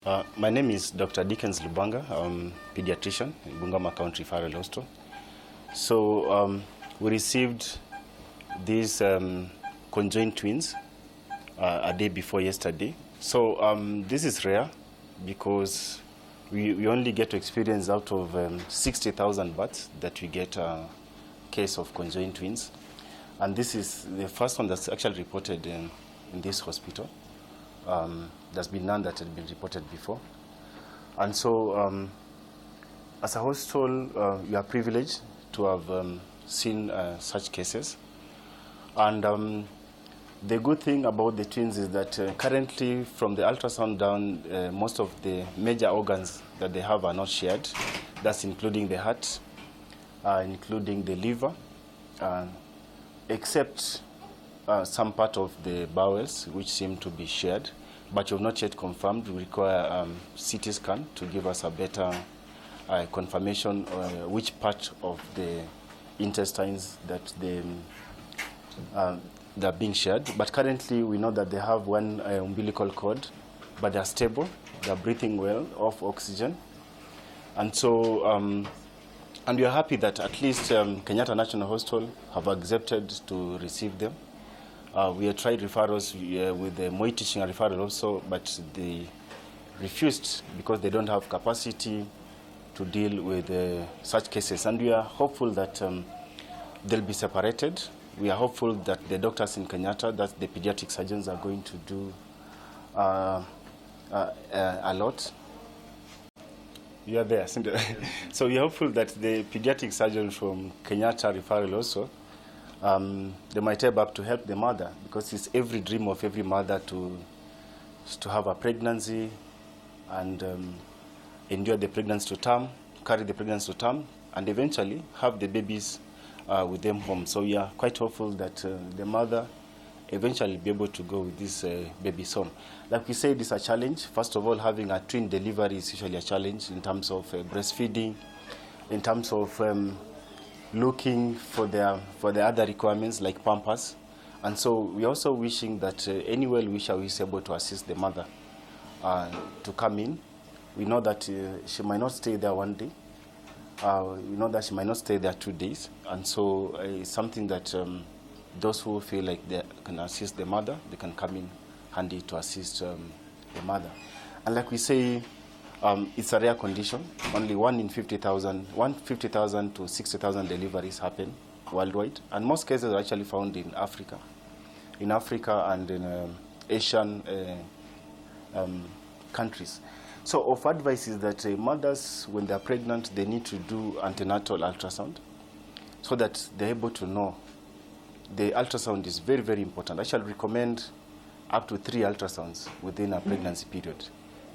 My name is Dr. Dickens Lubanga. I'm a pediatrician in Bungoma County Referral Hospital. So we received these conjoined twins a day before yesterday. So this is rare because we only get to experience out of 60,000 births that we get a case of conjoined twins. And this is the first one that's actually reported in this hospital. There's been none that had been reported before. And so as a hospital, we are privileged to have seen such cases. And the good thing about the twins is that currently from the ultrasound down, most of the major organs that they have are not shared. That's including the heart, including the liver, except some part of the bowels, which seem to be shared, but you've not yet confirmed. We require CT scan to give us a better confirmation which part of the intestines that they're being shared. But currently we know that they have one umbilical cord, but they're stable, they're breathing well off oxygen. And so, and we are happy that at least Kenyatta National Hospital have accepted to receive them. We have tried referrals with the Moi Teaching and Referral also, but they refused because they don't have capacity to deal with such cases. And we are hopeful that they'll be separated. We are hopeful that the doctors in Kenyatta, that the pediatric surgeons are going to do a lot. You are there. So we are hopeful that the pediatric surgeon from Kenyatta Referral also, they might help up to help the mother, because it's every dream of every mother to have a pregnancy and endure the pregnancy to term, carry the pregnancy to term, and eventually have the babies with them home. So we are quite hopeful that the mother eventually be able to go with these babies home. Like we said, it's a challenge. First of all, having a twin delivery is usually a challenge in terms of breastfeeding, in terms of looking for the other requirements like pampers. And so we're also wishing that any well-wisher is able to assist the mother to come in. We know that she might not stay there one day. We know that she might not stay there 2 days. And so it's something that those who feel like they can assist the mother, they can come in handy to assist the mother. And like we say, it's a rare condition. Only 1 in 50,000, 50,000 to 60,000 deliveries happen worldwide. And most cases are actually found in Africa and in Asian countries. So of advice is that mothers, when they're pregnant, they need to do antenatal ultrasound so that they're able to know. The ultrasound is very, very important. I shall recommend up to 3 ultrasounds within a pregnancy period,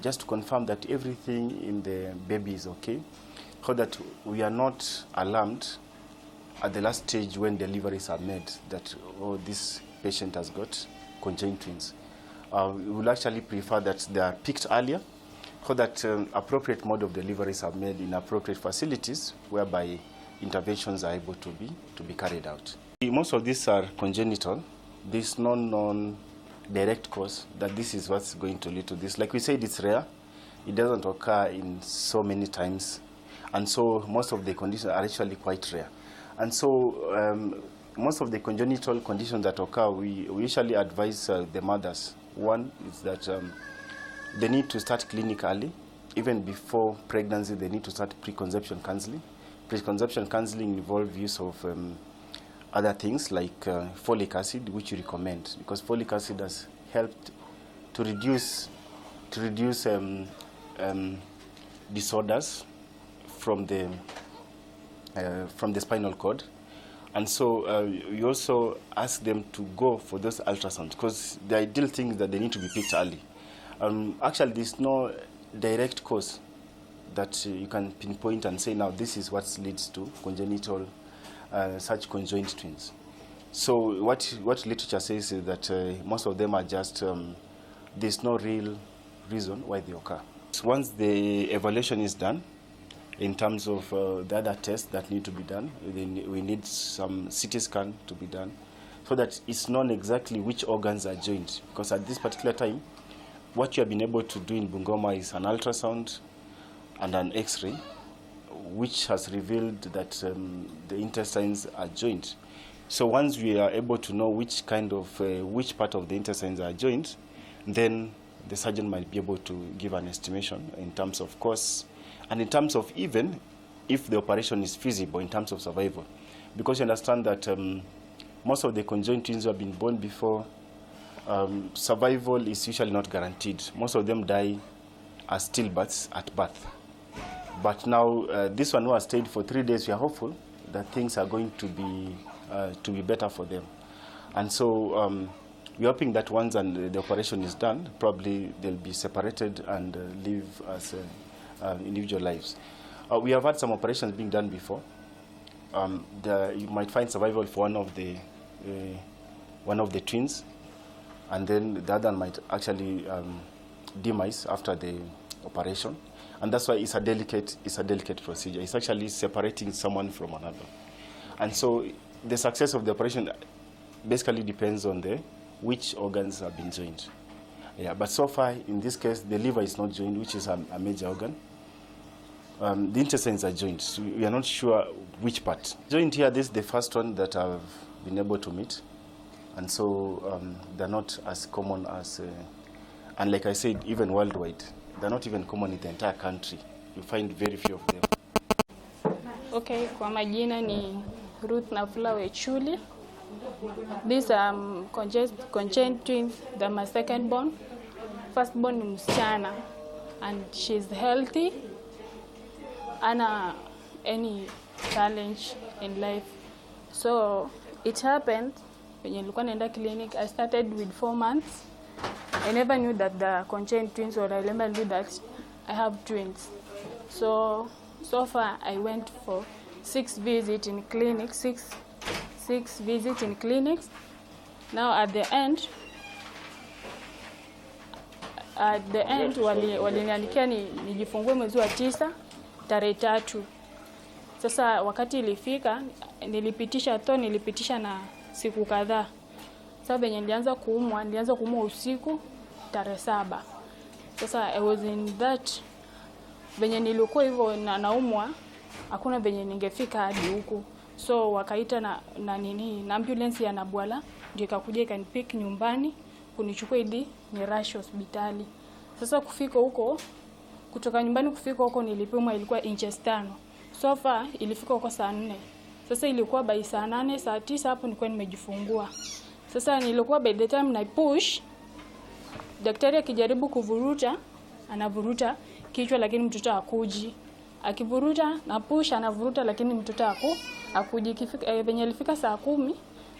just to confirm that everything in the baby is okay, so that we are not alarmed at the last stage when deliveries are made that, oh, this patient has got conjoined twins. We will actually prefer that they are picked earlier, so that appropriate mode of deliveries are made in appropriate facilities whereby interventions are able to be carried out. Most of these are congenital. There's no known direct cause that this is what's going to lead to this. Like we said, it's rare. It doesn't occur in so many times. And so most of the conditions are actually quite rare. And so most of the congenital conditions that occur, we usually advise the mothers. One is that they need to start clinically. Even before pregnancy, they need to start preconception counseling. Preconception counseling involves use of other things like folic acid, which we recommend, because folic acid has helped to reduce disorders from the spinal cord. And so we also ask them to go for those ultrasounds, because the ideal thing is that they need to be picked early. Actually, there's no direct cause that you can pinpoint and say, now this is what leads to congenital such conjoined twins. So what literature says is that most of them are just, there's no real reason why they occur. So once the evaluation is done, in terms of the other tests that need to be done, we need some CT scan to be done, so that it's known exactly which organs are joined. Because at this particular time, what you have been able to do in Bungoma is an ultrasound and an X-ray, which has revealed that the intestines are joined. So once we are able to know which kind of, which part of the intestines are joined, then the surgeon might be able to give an estimation in terms of cost and in terms of even if the operation is feasible in terms of survival. Because you understand that most of the conjoined twins who have been born before, survival is usually not guaranteed. Most of them die as stillbirths at birth. But now, this one who has stayed for 3 days, we are hopeful that things are going to be better for them. And so we're hoping that once the operation is done, probably they'll be separated and live as individual lives. We have had some operations being done before. You might find survival for one of the twins, and then the other might actually demise after the operation, and that's why it's a delicate procedure. It's actually separating someone from another, and so the success of the operation basically depends on which organs have been joined. Yeah, but so far in this case, the liver is not joined, which is a major organ. The intestines are joined, so we are not sure which part. Joined here, this is the first one that I've been able to meet, and so they're not as common as, and like I said, even worldwide, they're not even common in the entire country. You find very few of them. Okay, kwa majina ni Ruth Nafula Wechuli. These conjoined twins, they're my second born. First born ni msichana, and she's healthy. Ana any challenge in life. So it happened when nilikuwa naenda clinic. I started with 4 months. I never knew that the conjoined twins, or I never knew that I have twins. So far I went for 6 visits in clinics, six visits in clinics. Now at the end waliniandikia nijifungue mwezi wa 9 tarehe 3. Sasa wakati ilifika nilipitisha na siku kadhaa. Sasa venye nilianza kuumwa usiku tarehe 7. Sasa I was in that, venye nilikuwa hivyo naumwa, hakuna venye ningefika hadi huku. So wakaita na ambulance ya Nabwala ndio ikakuja ikanipick nyumbani kunichukua ili ni rush hospitali. Sasa kufika huko, kutoka nyumbani kufika huko nilipimwa, ilikuwa inches 5. So far ilifika huko saa 4. Sasa ilikuwa by saa 8, saa 9 hapo nilikuwa nimejifungua. Sasa nilikuwa by the time na push, daktari akijaribu kuvuruta, anavuruta kichwa lakini mtoto hakuji. Akivuruta na push anavuruta lakini mtoto hakuji. Venye ilifika saa 10,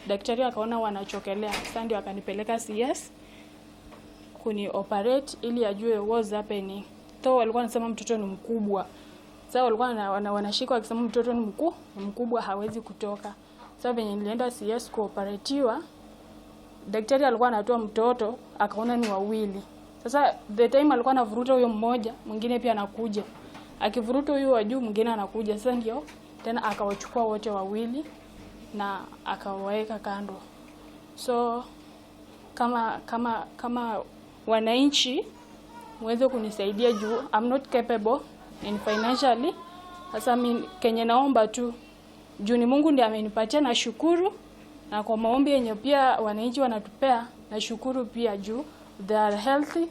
daktari akaona wanachokelea. Sasa ndio akanipeleka CS kuni operate ili ajue what's happening. So walikuwa wanasema mtoto ni mkubwa. Sasa walikuwa wanashika wakisema mtoto ni mkubwa hawezi kutoka. Sasa venye nilienda CS kuoperatiwa, daktari alikuwa anatoa mtoto akaona ni wawili. Sasa the time alikuwa anavuruta huyo mmoja, mwingine pia anakuja. Akivuruta huyo wa juu, mwingine anakuja. Sasa ndio tena akawachukua wote wawili na akawaweka kando. So kama wananchi muweze kunisaidia juu I'm not capable in financially. Sasa mimi Kenya naomba tu juu ni Mungu ndiye amenipatia, na shukuru, na kwa maombi yenye pia wananchi wanatupea na shukuru pia juu they are healthy.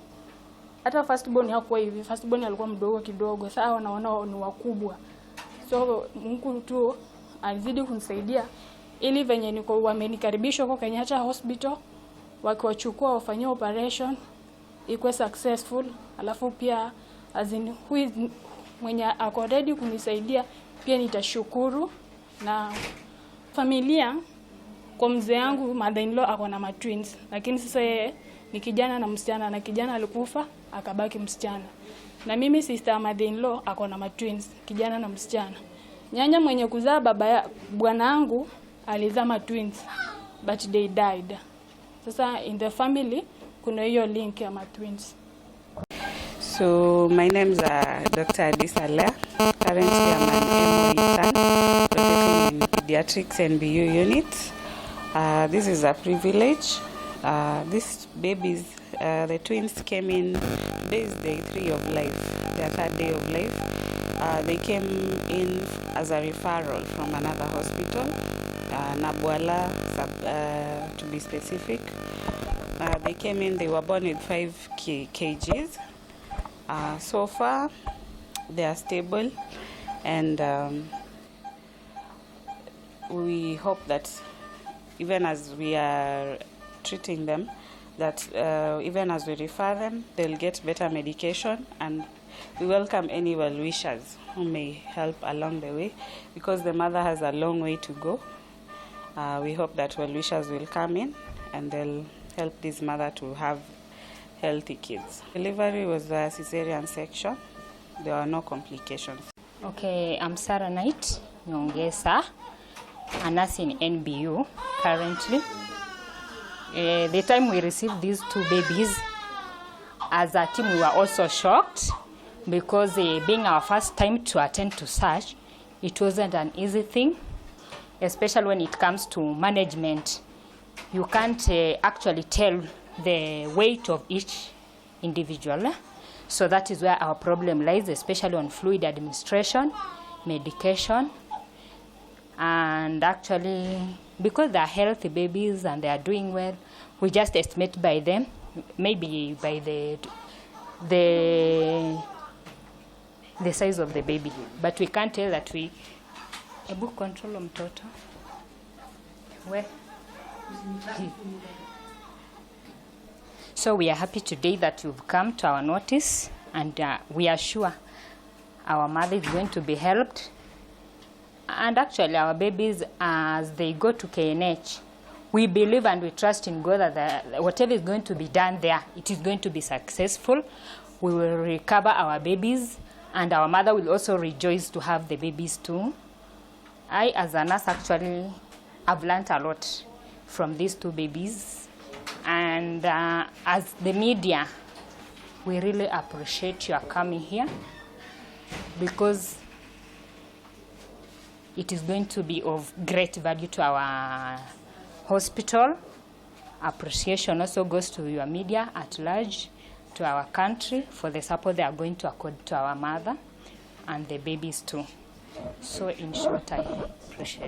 Hata first born hakuwa hivi, first born alikuwa mdogo kidogo, sasa wanaona ni wakubwa. So Mungu tu azidi kunisaidia ili venye niko wamenikaribisha kwa Kenyatta hospital, wakiwachukua wafanyie operation ikuwe successful. Alafu pia azini mwenye ako ready kunisaidia pia nitashukuru. Na familia kwa mzee yangu mother-in-law ako na twins, lakini sasa yeye ni kijana na msichana, na kijana alikufa akabaki msichana. Na mimi sister mother-in-law ako na twins, kijana na msichana. Nyanya mwenye kuzaa bwana wangu alizaa twins but they died. Sasa in the family kuna hiyo link ya twins. So my name is Dr. Adisa Lea. Currently I'm an MO intern rotating in pediatrics and BU unit. This is a privilege. These babies The twins came in this day 3 of life, their 3rd day of life. They came in as a referral from another hospital, Nabwala, to be specific. They came in, they were born with 5 kgs. So far, they are stable, and we hope that even as we are treating them, that even as we refer them, they'll get better medication, and we welcome any well-wishers who may help along the way, because the mother has a long way to go. We hope that well-wishers will come in and they'll help this mother to have healthy kids. Delivery was a cesarean section. There were no complications. Okay, I'm Sarah Knight Nyongesa, a nurse in NBU currently. The time we received these 2 babies, as a team we were also shocked, because being our first time to attend to such, it wasn't an easy thing, especially when it comes to management. You can't actually tell the weight of each individual. So that is where our problem lies, especially on fluid administration, medication, and actually, because they are healthy babies and they are doing well, we just estimate by them, maybe by the size of the baby. But we can't tell that we book control mtoto. Well, so we are happy today that you've come to our notice, and we are sure our mother is going to be helped. And actually, our babies, as they go to KNH, we believe and we trust in God that whatever is going to be done there, it is going to be successful. We will recover our babies, and our mother will also rejoice to have the babies too. I, as a nurse, actually, I've learned a lot from these 2 babies. And as the media, we really appreciate your coming here, because it is going to be of great value to our hospital. Appreciation also goes to your media at large, to our country, for the support they are going to accord to our mother and the babies too. So in short, I appreciate.